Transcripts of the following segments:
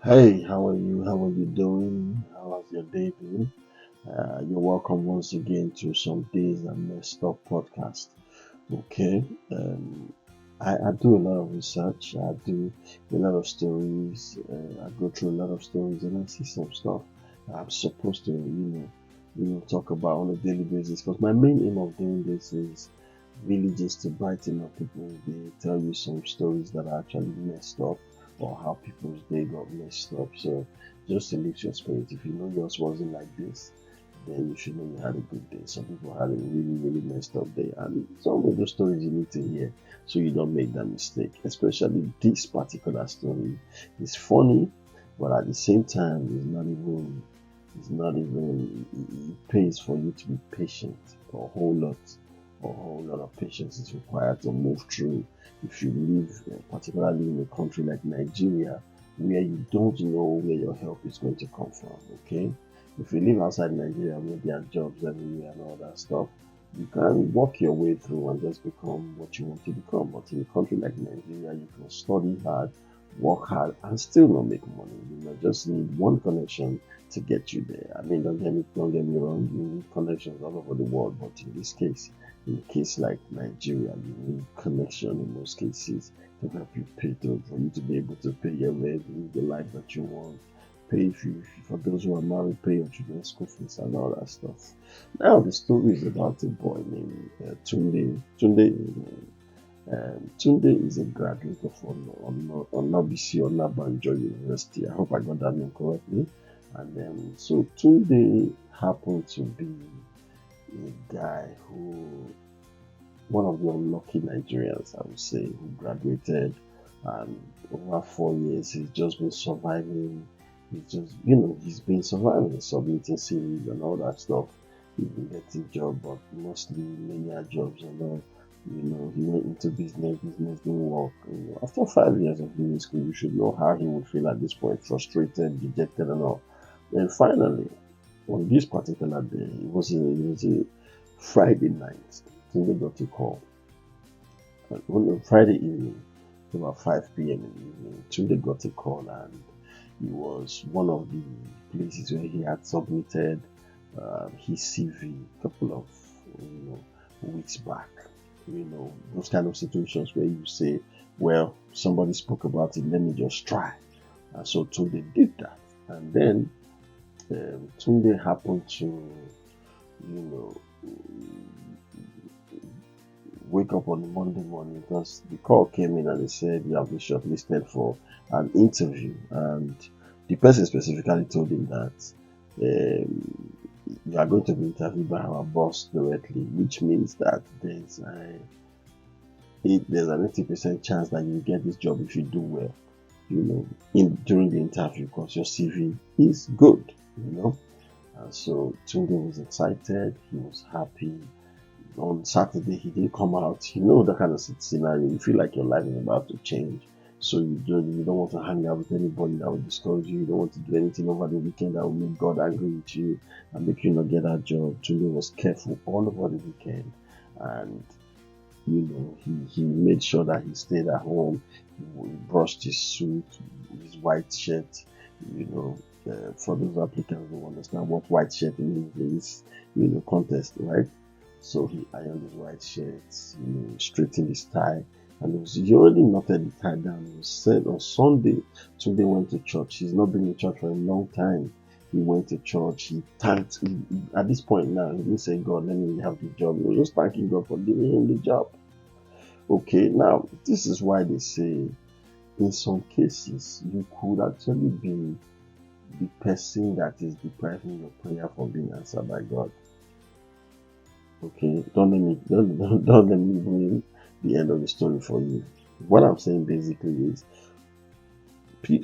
Hey, how are you? How are you doing? How has your day been? You're welcome once again to some Days That Messed Up podcast. Okay, um, I do a lot of research. I do a lot of stories. I go through a lot of stories, and I see some stuff I'm supposed to, talk about on a daily basis. Because my main aim of doing this is really just to brighten up people's day, tell you some stories that are actually messed up or how people's day got messed up. So just to lift your spirit, if you know yours wasn't like this, then you should know you had a good day. Some people had a really, really messed up day, and some of those stories you need to hear so you don't make that mistake. Especially this particular story is funny, but at the same time, it pays for you to be patient for a whole lot of patience is required to move through if you live, particularly in a country like Nigeria, where you don't know where your help is going to come from. Okay, if you live outside Nigeria, where there are jobs everywhere and all that stuff, you can work your way through and just become what you want to become. But in a country like Nigeria, you can study hard, work hard, and still not make money. You might just need one connection to get you there. I mean, don't get me wrong. You need connections all over the world, but in a case like Nigeria, you need connection in most cases to help you pay through, for you to be able to pay your rent, live the life that you want. Pay if you, for those who are married, pay your children's school fees and all that stuff. Now the story is about a boy named Tunde. Tunde is a graduate of Onabisi Onabanjo University. I hope I got that name correctly. And so Tunde happened to be a guy one of the unlucky Nigerians, I would say, who graduated, and over 4 years he's just been surviving. He's been surviving, submitting CVs and all that stuff. He's been getting jobs, but mostly menial jobs and all. He went into business didn't work. After 5 years of being in school, you should know how he would feel at this point, frustrated, dejected, and all. Then finally, on this particular day, it was a Friday night. Tunde got a call. And on Friday evening, about 5 p.m. in the evening, Tunde got a call, and it was one of the places where he had submitted his CV a couple of weeks back. Those kind of situations where you say, well, somebody spoke about it, let me just try. And so Tunde did that. And then Tunde happened to, wake up on Monday morning because the call came in and they said you have been shortlisted for an interview. And the person specifically told him that you are going to be interviewed by our boss directly, which means that there's an 80% chance that you get this job if you do well, during the interview, because your CV is good, And so Tunde was excited, he was happy. On Saturday, he didn't come out. That kind of scenario. You feel like your life is about to change. So you don't want to hang out with anybody that will discourage you. You don't want to do anything over the weekend that will make God angry with you and make you not get that job. Tunde was careful all over the weekend, and he made sure that he stayed at home. He brushed his suit, his white shirt. For those applicants who understand what white shirt means, contest, right? So he ironed his white shirt, straightened his tie, and he already knotted the tie down. It was said on Sunday, Tunde went to church. He's not been in church for a long time. He went to church. He thanked. At this point now, he didn't say, God, let me have the job. He was just thanking God for giving him the job. Okay, now this is why they say, in some cases, you could actually be the person that is depriving your prayer from being answered by God. Okay, don't let me ruin the end of the story for you. What I'm saying basically is,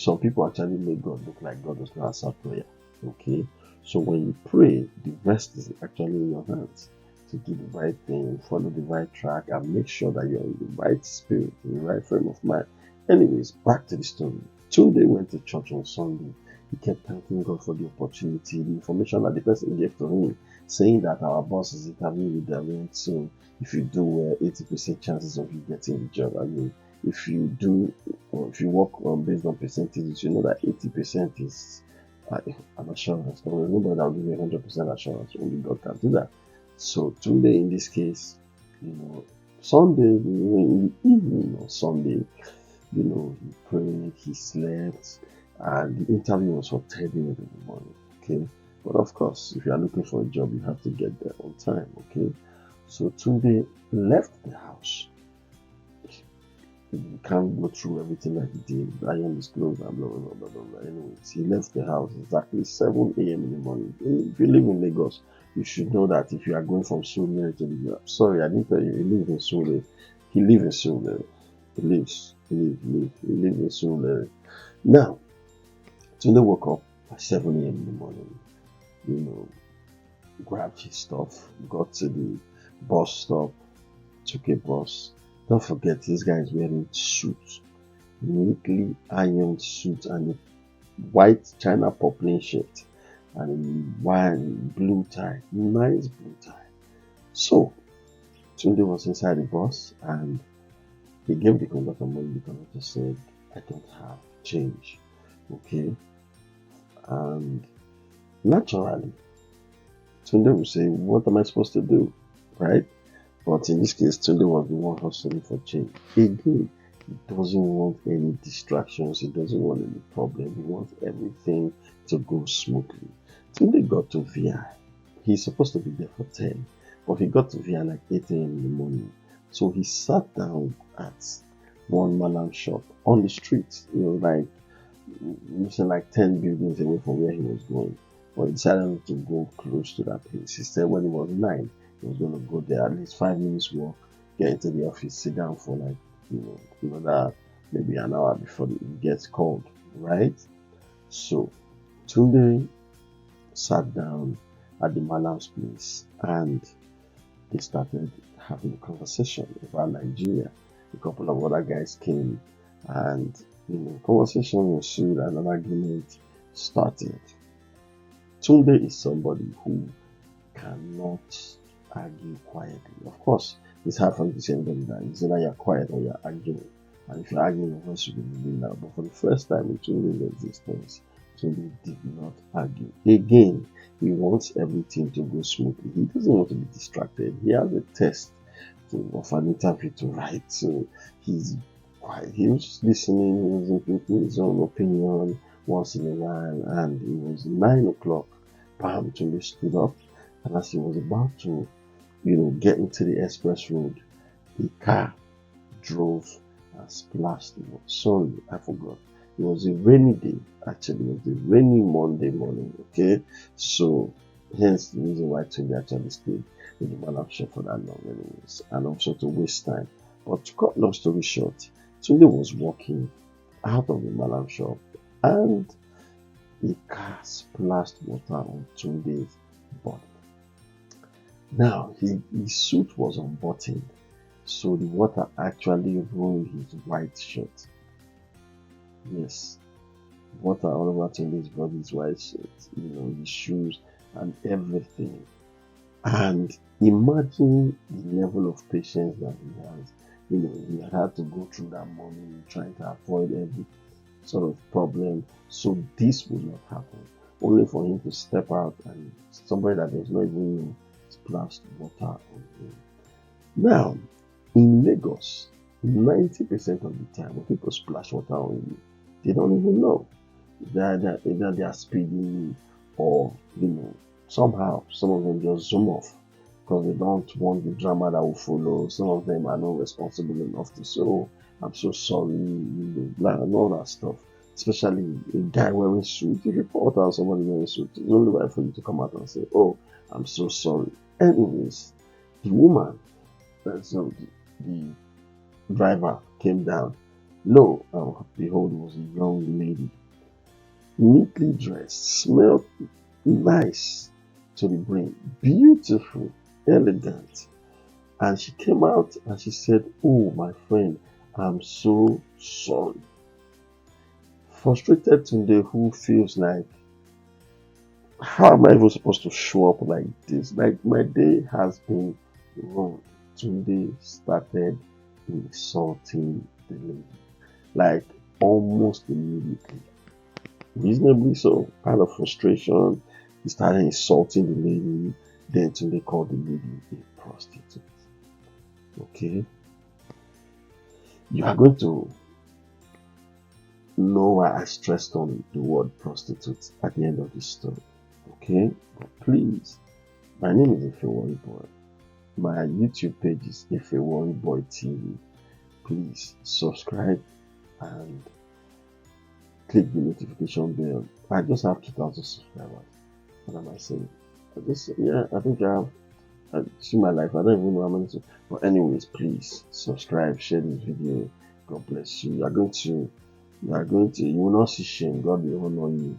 some people actually make God look like God does not answer prayer. Okay, so when you pray, the rest is actually in your hands to do the right thing, follow the right track, and make sure that you're in the right spirit, in the right frame of mind. Anyways, back to the story. Tunde went to church on Sunday. He kept thanking God for the opportunity, the information that the person gave to him, saying that our boss is interviewing with them soon. If you do well, 80% chances of you getting the job. I mean, if you do, or if you work on based on percentages, you know that 80% is an assurance. Nobody will give you 100% assurance. Only God can do that. So today, in this case, Sunday, in the evening on Sunday, he prayed, he slept, and the interview was for 10 in the morning. Okay, but of course, if you are looking for a job, you have to get there on time. Okay, so Tunde left the house. You can't go through everything that he did. I am disclosed and blah blah blah blah blah. Anyways, he left the house exactly 7 a.m. in the morning. If you live in Lagos, you should know that if you are going from Surulere to the sorry, I didn't tell you. He lives in Surulere. He lives in Surulere. He lives in Surulere. Now, Tunde woke up at 7 a.m. in the morning. Grabbed his stuff, got to the bus stop, took a bus. Don't forget, this guy is wearing suits, neatly ironed suit, and a white China poplin shirt, and a white blue tie, nice blue tie. So, Tunde was inside the bus, and he gave the conductor money. The conductor said, "I don't have change." Okay, and naturally, Tunde will say, "What am I supposed to do?" Right? But in this case, Tunde was the one hustling for change. Again, he doesn't want any distractions. He doesn't want any problem. He wants everything to go smoothly. Tunde got to VI. He's supposed to be there for 10, but he got to VI like 8 a.m. in the morning. So he sat down at one malam shop on the street, like 10 buildings away from where he was going. But he decided to go close to that place. He said when it was 9, he was going to go there, at least 5 minutes walk, get into the office, sit down for like, another maybe an hour before it gets called, right? So Tunde sat down at the malam's place and they started having a conversation about Nigeria. A couple of other guys came and, conversation ensued and an argument started. Tunde is somebody who cannot argue quietly. Of course, it's hard for you to say anybody that it's either you're quiet or you're arguing. And if you're arguing, your voice should be really loud. But for the first time in Tunde's existence, Tunde did not argue. Again, he wants everything to go smoothly. He doesn't want to be distracted. He has a test of an interview to write. So he's quiet. He was just listening. He was thinking his own opinion once in a while. And it was 9 o'clock. Bam, Tunde stood up. And as he was about to, get into the express road, a car drove and splashed him. Sorry, I forgot. It was a rainy day, actually. It was a rainy Monday morning, okay? So, hence the reason why Tunde actually stayed in the malam shop for that long anyways, and also to waste time. But to cut long story short, Tunde was walking out of the malam shop and a car splashed water on Tunde's body. Now, his suit was unbuttoned, so the water actually ruined his white shirt. Yes, water all over Tunde's body, his white shirt, his shoes and everything. And imagine the level of patience that he has. He had to go through that morning trying to avoid every sort of problem, so this would not happen. Only for him to step out and somebody that does not even splashed water on him. Now, in Lagos, 90% of the time when people splash water on you, they don't even know that they are speeding or, somehow some of them just zoom off because they don't want the drama that will follow. Some of them are not responsible enough to say, "Oh, I'm so sorry," blah, and all that stuff. Especially a guy wearing suit. If you report out somebody wearing suit, it's only right for you to come out and say, "Oh, I'm so sorry." Anyways, the woman, so the driver came down. Lo and behold, it was a young lady, neatly dressed, smelled nice to the brim, beautiful, elegant. And she came out and she said, "Oh, my friend, I'm so sorry." Frustrated Tunde, who feels like, how am I even supposed to show up like this? Like, my day has been ruined. Tunde started insulting the lady, like almost immediately. Reasonably so. Out of frustration, he started insulting the lady. Then Tunde called the lady a prostitute. Okay, you are going to know why I stressed on the word prostitute at the end of this story. Okay, but please, my name is Ifewori Boy. My YouTube page is Ifewori Boy TV. Please subscribe and click the notification bell. I just have 2,000 subscribers. What am I saying? I think I see my life. I don't even know how many. But anyways, please subscribe, share this video. God bless you. You will not see shame. God will honor you.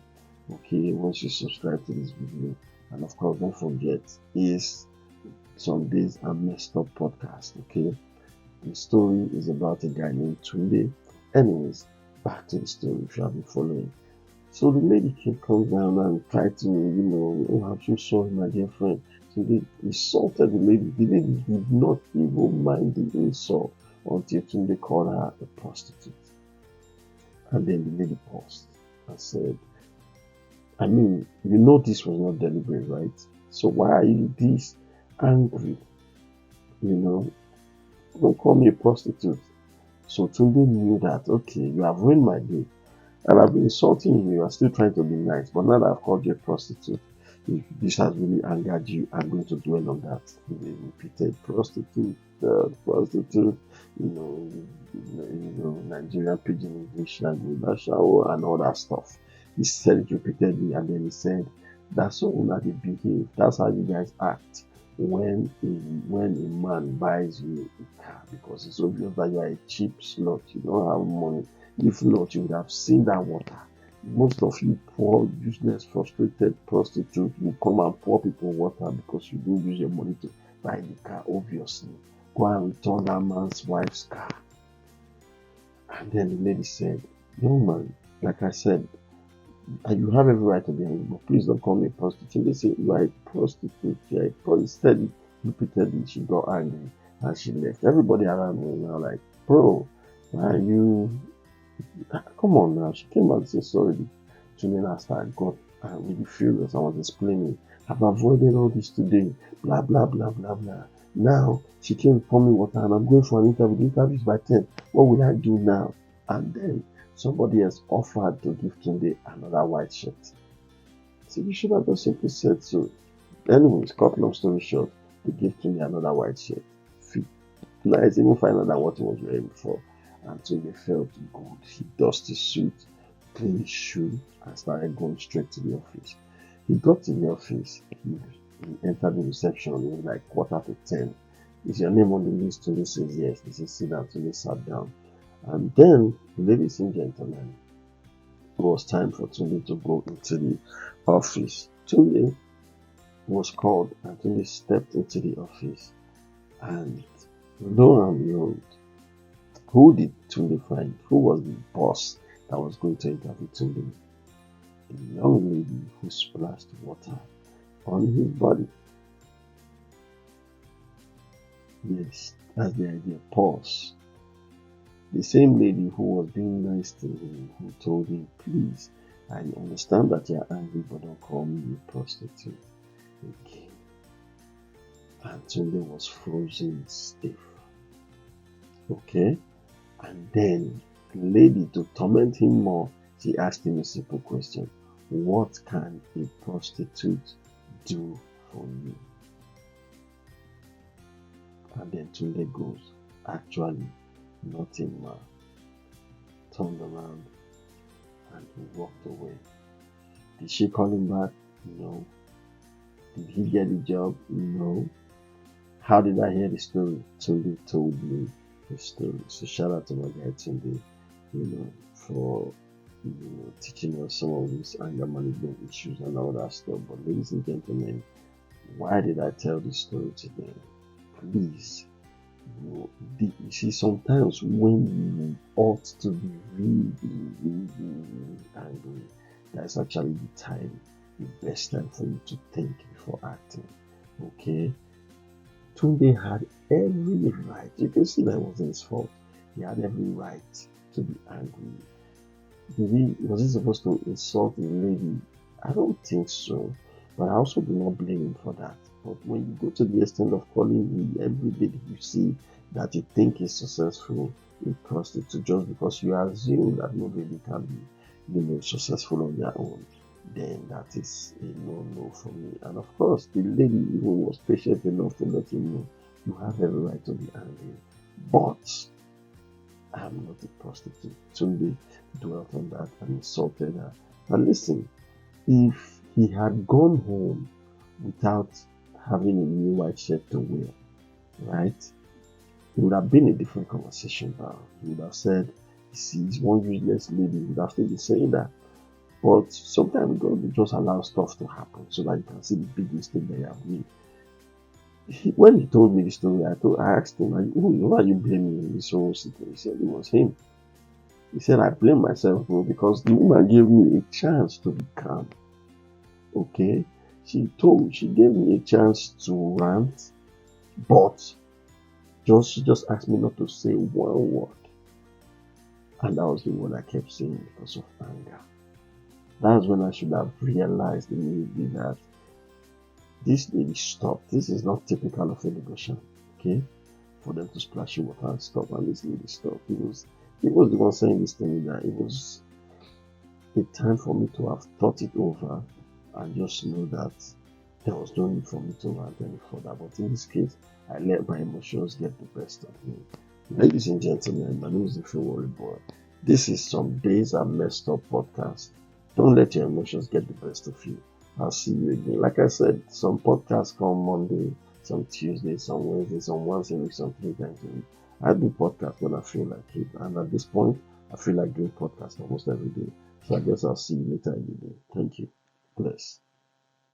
Okay, once you subscribe to this video. And of course, don't forget, is some days a messed up podcast. Okay, the story is about a guy named Tunde. Anyways, back to the story if you have been following. So the lady comes down and tried to, I'm so sorry, my dear friend. So they insulted the lady. The lady did not even mind the insult until Tunde called her a prostitute. And then the lady paused and said, this was not deliberate, right? So why are you this angry? Don't call me a prostitute. So Tunde knew that, okay, you have ruined my day. And I've been insulting you. You are still trying to be nice. But now that I've called you a prostitute, if this has really angered you, I'm going to dwell on that. They repeated prostitute, Nigerian pidgin English language, and all that stuff. He said it repeatedly, and then he said, that's all that they behave. That's how you guys act when a man buys you a car, because it's obvious that you are a cheap slut. You don't have money. If not, you would have seen that water. Most of you poor, useless, frustrated prostitutes will come and pour people water because you don't use your money to buy the car, obviously. Go and return that man's wife's car. And then the lady said, young man, like I said, you have every right to be angry, but please don't call me a prostitute. They say, you are a prostitute, you are a prostitute. Repeatedly, she got angry and she left. Everybody around me now like, bro, why are you... Come on now. She came out and said sorry. Tunde after I got really furious. I was explaining, I've avoided all this today. Blah blah blah blah blah. Now she came pour me water and I'm going for an interview. The interview is by 10. What will I do now? And then somebody else offered to give Tunde another white shirt. So you should have just simply said so. Anyways, cut long story short, they gave Tunde another white shirt. Nice, even finer than what he was wearing before. And Tunde felt good. He dusted his suit, cleaned his shoe, and started going straight to the office. He got to the office. He entered the reception. It was like 9:45. Is your name on the list? Tunde says yes. He says sit down. Tunde sat down. And then, ladies and gentlemen, it was time for Tunde to go into the office. Tunde was called and Tunde stepped into the office. And lo and behold, who did Tunde find? Who was the boss that was going to interview Tunde? A young lady who splashed water on his body. Yes, that's the idea. Pause. The same lady who was being nice to him, who told him, please, I understand that you're angry, but don't call me a prostitute. Okay. And Tunde was frozen stiff. Okay. And then the lady, to torment him more, she asked him a simple question. What can a prostitute do for you? And then Tunde goes, actually, nothing, ma. Turned around and he walked away. Did she call him back? No. Did he get the job? No. How did I hear the story? Tunde told me the story. So shout out to my guy Tunde, for teaching us some of these anger management issues and all that stuff. But ladies and gentlemen, why did I tell this story today? Please, you see, sometimes when you ought to be really angry, that's actually the best time for you to think before acting. Okay? Tunde had every right. You can see that it wasn't his fault. He had every right to be angry. Was he supposed to insult the lady? I don't think so. But I also do not blame him for that. But when you go to the extent of calling every lady you see that you think is successful a prostitute just because you assume that nobody can be, successful on their own, then that is a no-no for me. And of course, the lady who was patient enough to let him know you have every right to be angry. But I'm not a prostitute. Tunde dwelt on that and insulted her. And listen, if he had gone home without having a new white shirt to wear, right, it would have been a different conversation now. He would have said, he's one useless lady. He would have still been saying that. But sometimes God will just allow stuff to happen so that you can see the big mistake that you have made. When he told me the story, I asked him, who are you blaming in this whole situation? He said it was him. He said, I blame myself, bro, because the woman gave me a chance to be calm. Okay? She gave me a chance to rant, but she just asked me not to say one word. And that was the word I kept saying because of anger. That's when I should have realized immediately that this lady stopped. This is not typical of a negotiation, okay? For them to splash you water and stop, and this lady stopped. It was the one saying this to me that it was a time for me to have thought it over and just know that there was no need for me to rant any further. But in this case, I let my emotions get the best of me. Ladies and gentlemen, my name is the Feel Worry Boy. This is Some Days I Messed Up podcast. Don't let your emotions get the best of you. I'll see you again. Like I said, some podcasts come Monday, some Tuesday, some Wednesday, some once a week, some 3 times a week. I do podcasts when I feel like it. And at this point, I feel like doing podcasts almost every day. So I guess I'll see you later in the day. Thank you. Bless.